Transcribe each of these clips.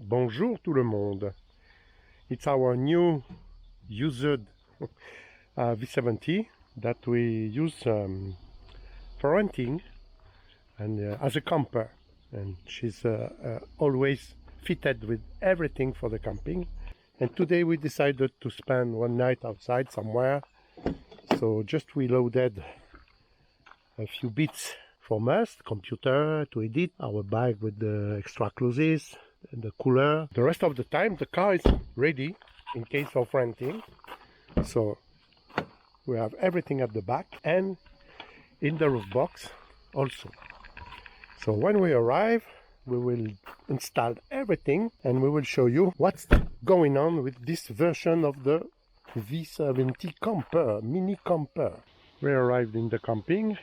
Bonjour tout le monde. It's our new used V70 that we use for renting and as a camper, and she's always fitted with everything for the camping. And today we decided to spend one night outside somewhere, so just reloaded a few bits from us, computer to edit, our bag with the extra clothes and the cooler. The rest of the time the car is ready in case of renting, so we have everything at the back and in the roof box also. So when we arrive we will install everything and we will show you what's going on with this version of the V70 camper, mini camper. We arrived in the camping.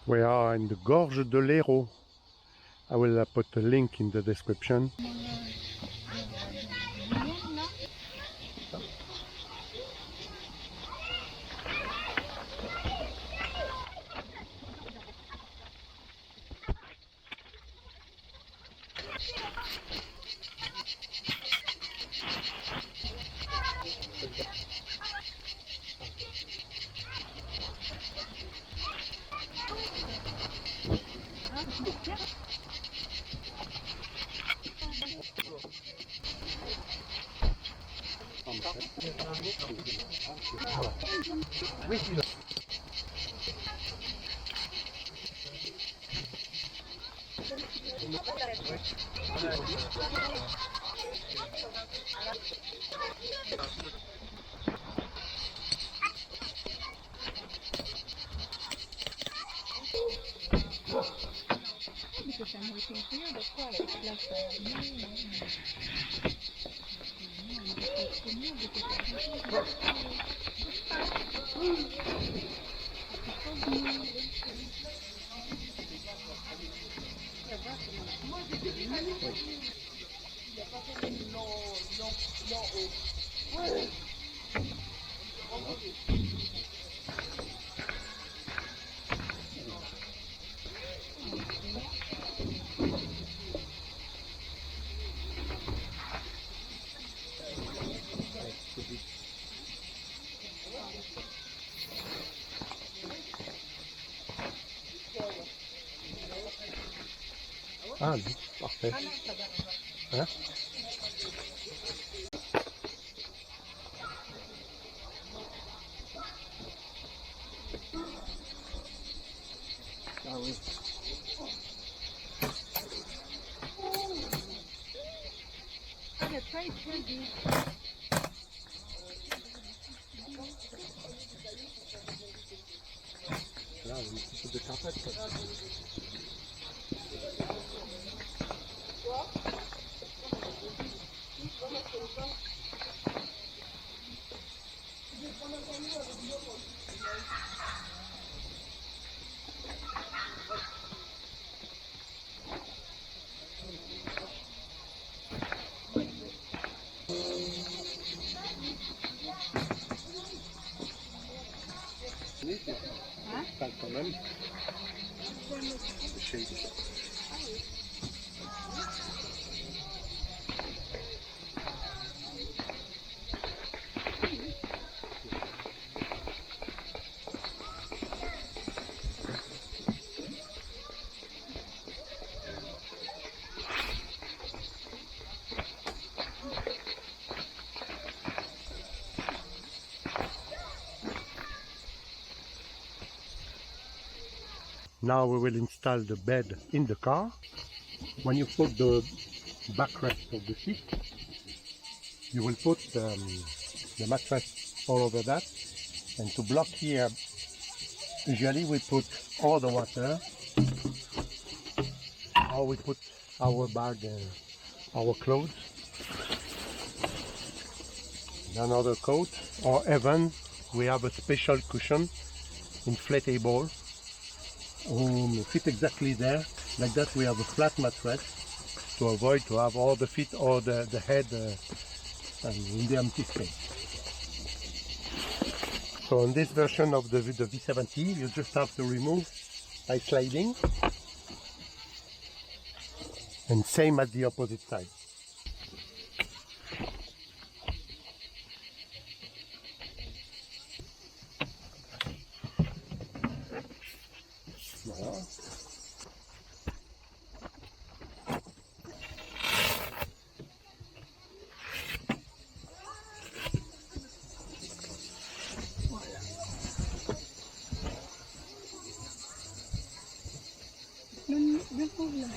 We are in the Gorge de l'Hérault. I will put a link in the description. Because I'm waiting for you, that's why it's Ah, parfait. Hein? Ah oui. Là, un petit peu de carpette. Pas quand même. Now we will install the bed in the car. When you put the backrest of the seat, you will put the mattress all over that. And to block here, usually we put all the water, or we put our bag and our clothes, another coat, or even we have a special cushion, inflatable, fit exactly there. Like that we have a flat mattress to avoid to have all the feet or the head in the empty space. So on this version of the V70 you just have to remove by sliding And same at the opposite side. Voilà. Don't move now.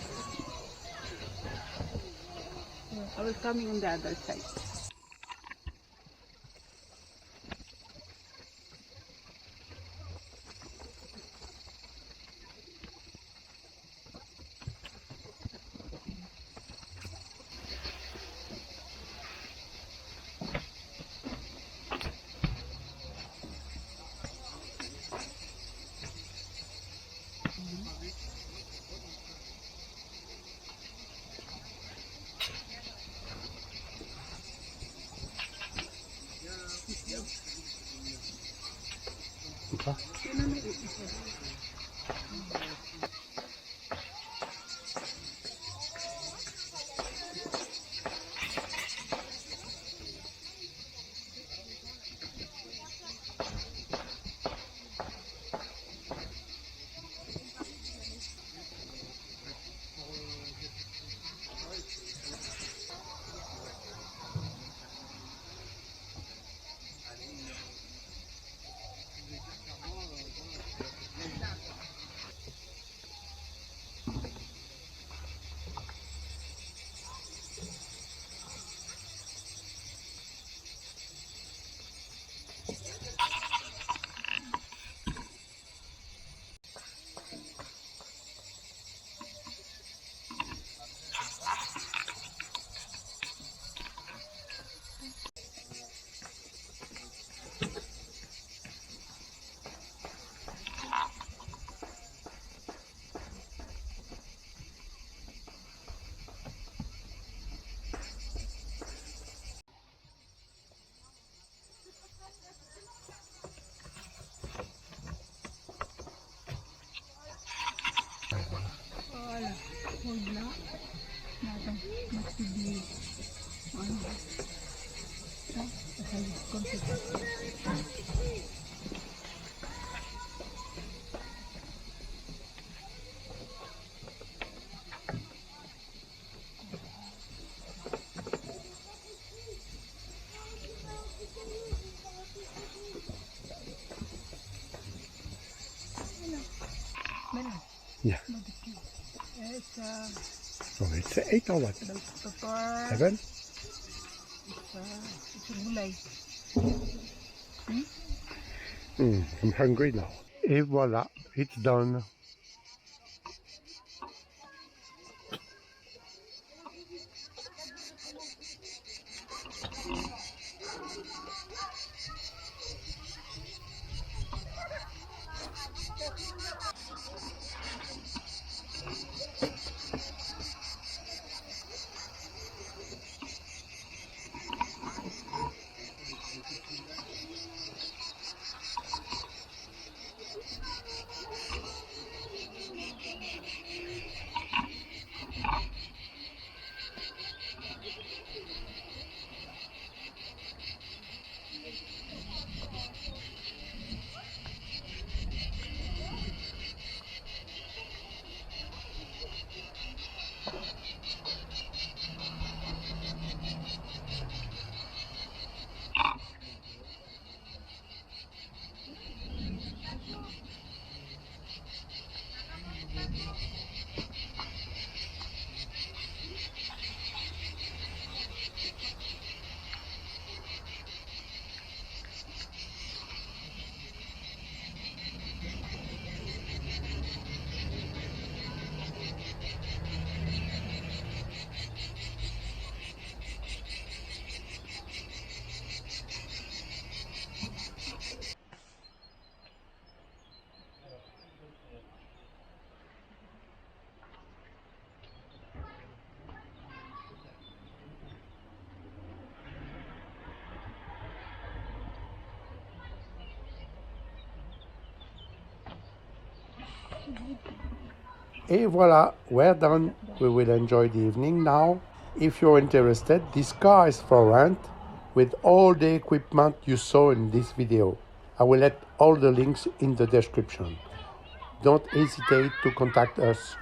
I will come on the other side. Okay. Voilà. Hold là. Attends, maxi bleu. Voilà. Ça, comme ça. Yeah. It's So it's 8 or what? pepper. 7? It's gulay. I'm hungry now. Et voilà, it's done. Et voila, we're done. We will enjoy the evening now. If you're interested, this car is for rent with all the equipment you saw in this video. I will let all the links in the description. Don't hesitate to contact us.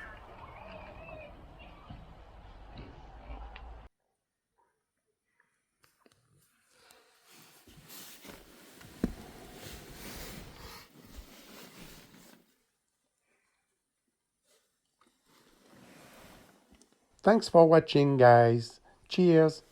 Thanks for watching, guys. Cheers.